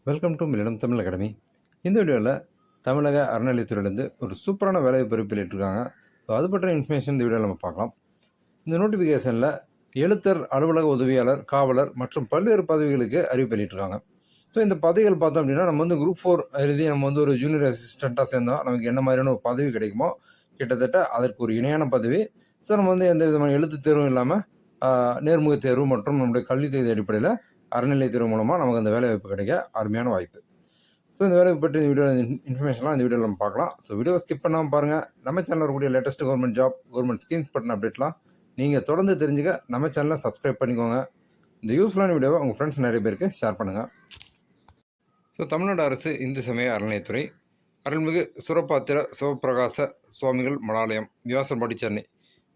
Welcome to millennium Tamil academy. இந்த வீடியோவில் தமிழக அறநிலையத்துறையிலேருந்து ஒரு சூப்பரான வேலைவாய்ப்பு வெளியிட்டிருக்காங்க. ஸோ அது பற்றின இன்ஃபர்மேஷன் இந்த வீடியோவில் நம்ம பார்க்கலாம். இந்த நோட்டிஃபிகேஷனில் எழுத்தர், அலுவலக உதவியாளர், காவலர் மற்றும் பல்வேறு பதவிகளுக்கு அறிவிப்பு வெளியிட்டிருக்காங்க. ஸோ இந்த பதவிகள் பார்த்தோம் அப்படின்னா, நம்ம வந்து குரூப் 4 எழுதி நம்ம வந்து ஒரு ஜூனியர் அசிஸ்டண்ட்டாக சேர்ந்தோம் நமக்கு என்ன மாதிரியான ஒரு பதவி கிடைக்குமோ கிட்டத்தட்ட அதற்கு ஒரு இணையான பதவி. ஸோ நம்ம வந்து எந்த விதமான எழுத்து தேர்வும் இல்லாமல் நேர்முக தேர்வு மற்றும் நம்முடைய கல்வி தகுதி அடிப்படையில் அறநிலையத்துறை மூலமாக நமக்கு அந்த வேலைவாய்ப்பு கிடைக்க அருமையான வாய்ப்பு. ஸோ இந்த வேலைவாய்ப்பு பற்றி இந்த வீடியோ இன்ஃபர்மேஷன்லாம் இந்த வீடியோவில் நம்ம பார்க்கலாம். ஸோ வீடியோவை ஸ்கிப் பண்ணாமல் பாருங்கள். நம்ம சேனலில் வரக்கூடிய latest government job, government schemes பற்றின அப்டேட்லாம் நீங்கள் தொடர்ந்து தெரிஞ்சுக்க நம்ம சேனலை சப்ஸ்கிரைப் பண்ணிக்கோங்க. இந்த யூஸ்ஃபுல்லான வீடியோவை உங்கள் ஃப்ரெண்ட்ஸ் நிறைய பேருக்கு ஷேர் பண்ணுங்கள். ஸோ தமிழ்நாடு அரசு இந்து சமய அறநிலையத்துறை அருள்மிகு சுரபாத்திர சிவபிரகாச சுவாமிகள் மடாலயம், வியாசர்பாடி, சென்னை.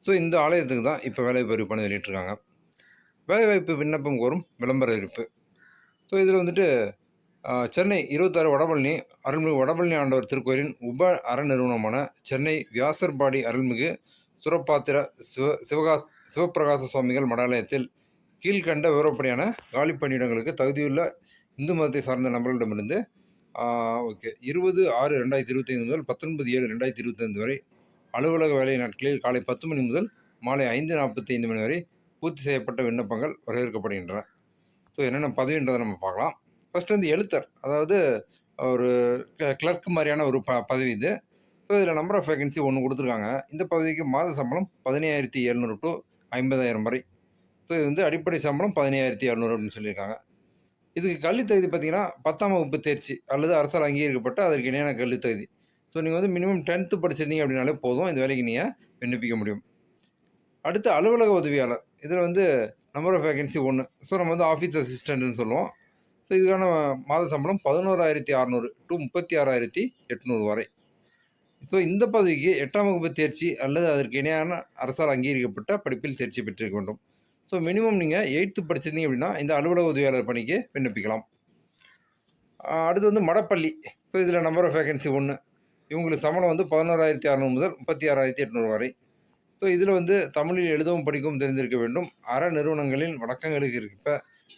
ஸோ இந்த ஆலயத்துக்கு தான் இப்போ வேலைவாய்ப்பு அறிவிப்பான வெளியிட்டிருக்காங்க. வேலைவாய்ப்பு விண்ணப்பம் கோரும் விளம்பர அறிவிப்பு. ஸோ இதில் வந்துட்டு சென்னை 26 வடபழனி அருள்மிகு வடபழனி ஆண்டவர் திருக்கோயிலின் உப அறநிறுவனமான சென்னை வியாசர்பாடி அருள்மிகு சுரபாத்திர சிவபிரகாச சுவாமிகள் மடாலயத்தில் கீழ்கண்ட விவரப்படியான காலி பணியிடங்களுக்கு தகுதியுள்ள இந்து மதத்தை சார்ந்த நபர்களிடமிருந்து 20/6/2025 முதல் 19/7/2025 வரை அலுவலக வேலை நாட்களில் காலை 10 மணி முதல் மாலை 5:45 மணி வரை பூர்த்தி செய்யப்பட்ட விண்ணப்பங்கள் வரவேற்கப்படுகின்றன. ஸோ என்னென்ன பதவின்றதை நம்ம பார்க்கலாம். ஃபஸ்ட்டு வந்து எழுத்தர், அதாவது ஒரு கிளர்க் மாதிரியான ஒரு பதவி இது. ஸோ இதில் நம்பர் ஆஃப் வேகன்சி ஒன்று கொடுத்துருக்காங்க. இந்த பதவிக்கு மாத சம்பளம் 15,700 to 50,000 வரை. ஸோ இது வந்து அடிப்படை சம்பளம் 15,700 அப்படின்னு சொல்லியிருக்காங்க. இதுக்கு கல்வி தகுதி பார்த்தீங்கன்னா 10ஆம் வகுப்பு தேர்ச்சி அல்லது அரசால் அங்கீகரிக்கப்பட்ட அதற்கு இணையான கல்வி தகுதி. ஸோ நீங்கள் வந்து மினிமம் 10th படிச்சிருந்தீங்க அப்படின்னாலே போதும், இந்த வேலைக்கு நீங்கள் விண்ணப்பிக்க முடியும். அடுத்து அலுவலக உதவியாளர், இதில் வந்து நம்பர் ஆஃப் வேகன்சி 1. ஸோ நம்ம வந்து ஆஃபீஸ் அசிஸ்டண்ட்னு சொல்லுவோம். ஸோ இதுக்கான மாத சம்பளம் 11,600 to 36,800 வரை. ஸோ இந்த பதவிக்கு 8ஆம் வகுப்பு தேர்ச்சி அல்லது அதற்கு இணையான அரசால் அங்கீகரிக்கப்பட்ட படிப்பில் தேர்ச்சி பெற்றிருக்க வேண்டும். ஸோ மினிமம் நீங்கள் 8th படிச்சிருந்தீங்க அப்படின்னா இந்த அலுவலக உதவியாளர் பணிக்கு விண்ணப்பிக்கலாம். அடுத்து வந்து மடப்பள்ளி. ஸோ இதில் நம்பர் ஆஃப் வேகன்சி 1. இவங்களுக்கு சம்பளம் வந்து 11,600 முதல் 36,800 வரை. ஸோ இதில் வந்து தமிழில் எழுதவும் படிக்கவும் தெரிந்திருக்க வேண்டும். அற நிறுவனங்களின் வழக்கங்களுக்கு இருக்க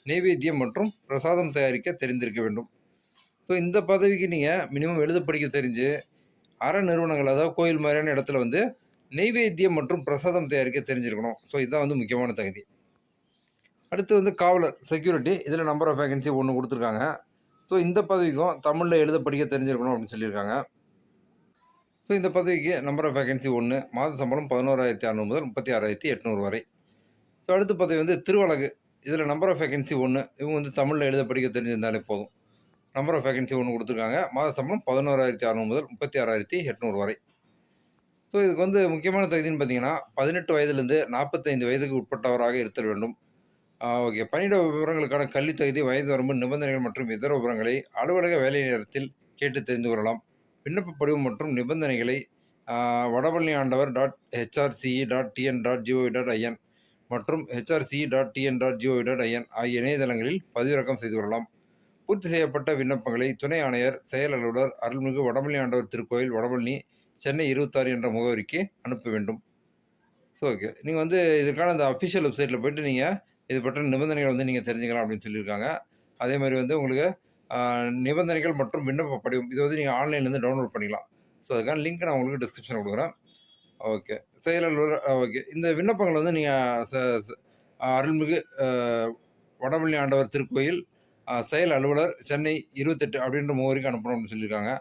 நெய்வேத்தியம் மற்றும் பிரசாதம் தயாரிக்க தெரிந்திருக்க வேண்டும். ஸோ இந்த பதவிக்கு நீங்கள் மினிமம் எழுத படிக்க தெரிஞ்சு அற நிறுவனங்கள், அதாவது கோயில் மாதிரியான இடத்துல வந்து நெய்வேத்தியம் மற்றும் பிரசாதம் தயாரிக்க தெரிஞ்சிருக்கணும். ஸோ இதுதான் வந்து முக்கியமான தகுதி. அடுத்து வந்து காவலர், செக்யூரிட்டி. இதில் நம்பர் ஆஃப் வேகன்சி 1 கொடுத்துருக்காங்க. ஸோ இந்த பதவிக்கும் தமிழில் எழுத படிக்க தெரிஞ்சிருக்கணும் அப்படின்னு சொல்லியிருக்காங்க. ஸோ இந்த பதவிக்கு நம்பர் ஆஃப் வேகன்சி 1, மாத சம்பளம் 11,600 முதல் 36,800 வரை. ஸோ அடுத்த பதவி வந்து திருவழகு. இதில் நம்பர் ஆஃப் வேகன்சி 1. இவங்க வந்து தமிழில் எழுத படிக்க தெரிஞ்சிருந்தாலே போதும். நம்பர் ஆஃப் வேகன்சி 1 கொடுத்துருக்காங்க. மாத சம்பளம் 11,600 முதல் 36,800 வரை. ஸோ இதுக்கு வந்து முக்கியமான தகுதின்னு பார்த்தீங்கன்னா 18 வயதுலேருந்து 45 வயதுக்கு உட்பட்டவராக இருத்தல் வேண்டும். பணியிட விவரங்களுக்கான கல்வி தகுதி, வயது வரம்பு, நிபந்தனைகள் மற்றும் இதர விவரங்களை அலுவலக வேலை நேரத்தில் கேட்டு தெரிந்து கொள்ளலாம். விண்ணப்ப படிவம் மற்றும் நிபந்தனைகளை வடபழனி ஆண்டவர் .hrce.tn.gov.in மற்றும் hrce.tn.gov.in ஆகிய இணையதளங்களில் பதிவிறக்கம் செய்து கொள்ளலாம். பூர்த்தி செய்யப்பட்ட விண்ணப்பங்களை துணை ஆணையர், செயல் அலுவலர், அருள்மிகு வடபழனி ஆண்டவர் திருக்கோயில், வடபழனி, சென்னை 26 என்ற முகவரிக்கு அனுப்ப வேண்டும். ஸோ நீங்கள் வந்து இதற்கான அந்த அஃபிஷியல் வெப்சைட்டில் போய்ட்டு நீங்கள் இது பற்றின நிபந்தனைகள் வந்து நீங்கள் தெரிஞ்சுக்கலாம் அப்படின்னு சொல்லியிருக்காங்க. அதே மாதிரி வந்து உங்களுக்கு நிபந்தனைகள் மற்றும் விண்ணப்ப படிவம் இது வந்து நீங்கள் ஆன்லைன்லேருந்து டவுன்லோட் பண்ணிக்கலாம். ஸோ அதுக்கான லிங்க் நான் உங்களுக்கு டிஸ்கிரிப்ஷனில் கொடுக்குறேன். செயல் அலுவலர். இந்த விண்ணப்பங்கள் வந்து நீங்கள் அருள்மிகு வடபழனி ஆண்டவர் திருக்கோயில், செயல் அலுவலர், சென்னை 28 அப்படின்ற முகவரிக்கு அனுப்பணும் அப்படின்னு சொல்லியிருக்காங்க.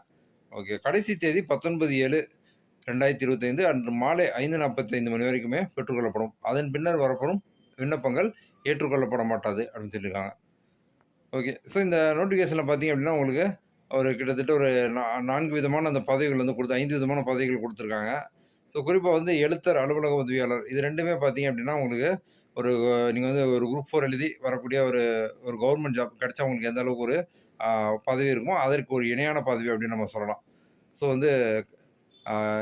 கடைசி தேதி 19/7/2025 அன்று மாலை 5:45 மணி வரைக்குமே பெற்றுக்கொள்ளப்படும். அதன் பின்னர் வரப்படும் விண்ணப்பங்கள் ஏற்றுக்கொள்ளப்பட மாட்டாது அப்படின்னு சொல்லியிருக்காங்க. ஸோ இந்த நோட்டிஃபிகேஷனில் பார்த்தீங்க அப்படின்னா உங்களுக்கு ஒரு கிட்டத்தட்ட ஒரு 4 விதமான அந்த பதவிகள் வந்து 5 விதமான பதவிகள் கொடுத்துருக்காங்க. ஸோ குறிப்பாக வந்து எழுத்தர், அலுவலக உதவியாளர் இது ரெண்டுமே பார்த்தீங்க அப்படின்னா உங்களுக்கு ஒரு நீங்கள் வந்து ஒரு குரூப் 4 எழுதி வரக்கூடிய ஒரு கவர்மெண்ட் ஜாப் கிடைச்சா உங்களுக்கு எந்த அளவுக்கு ஒரு பதவி இருக்குமோ அதற்கு ஒரு இணையான பதவி அப்படின்னு நம்ம சொல்லலாம். ஸோ வந்து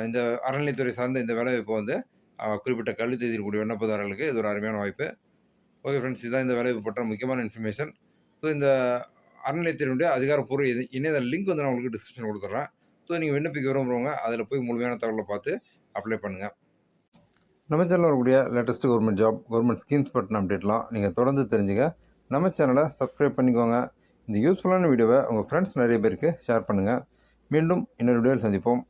இந்த அறநிலைத்துறை சார்ந்த இந்த வேலைவாய்ப்பு வந்து குறிப்பிட்ட கல்வி தேதி இருக்கக்கூடிய விண்ணப்பதாரர்களுக்கு இது ஒரு அருமையான வாய்ப்பு. ஃப்ரெண்ட்ஸ், இதுதான் இந்த வேலைவாய்ப்பு பற்றின முக்கியமான இன்ஃபர்மேஷன். ஸோ இந்த அறநிலையத்தினுடைய அதிகாரப்பூர்வ இணையதள லிங்க் வந்து நான் உங்களுக்கு டிஸ்கிரிப்ஷன் கொடுத்துட்றேன். ஸோ நீங்கள் விண்ணப்பிக்க விரும்புகிறவங்க அதில் போய் முழுமையான தகவலை பார்த்து அப்ளை பண்ணுங்கள். நம்ம சேனலில் வரக்கூடிய latest government job, government schemes பற்றின அப்டேட்லாம் நீங்கள் தொடர்ந்து தெரிஞ்சுக்க நம்ம சேனலை சப்ஸ்கிரைப் பண்ணிக்கோங்க. இந்த யூஸ்ஃபுல்லான வீடியோவை உங்கள் ஃப்ரெண்ட்ஸ் நிறைய பேருக்கு ஷேர் பண்ணுங்கள். மீண்டும் இன்னொரு வீடியோவில் சந்திப்போம்.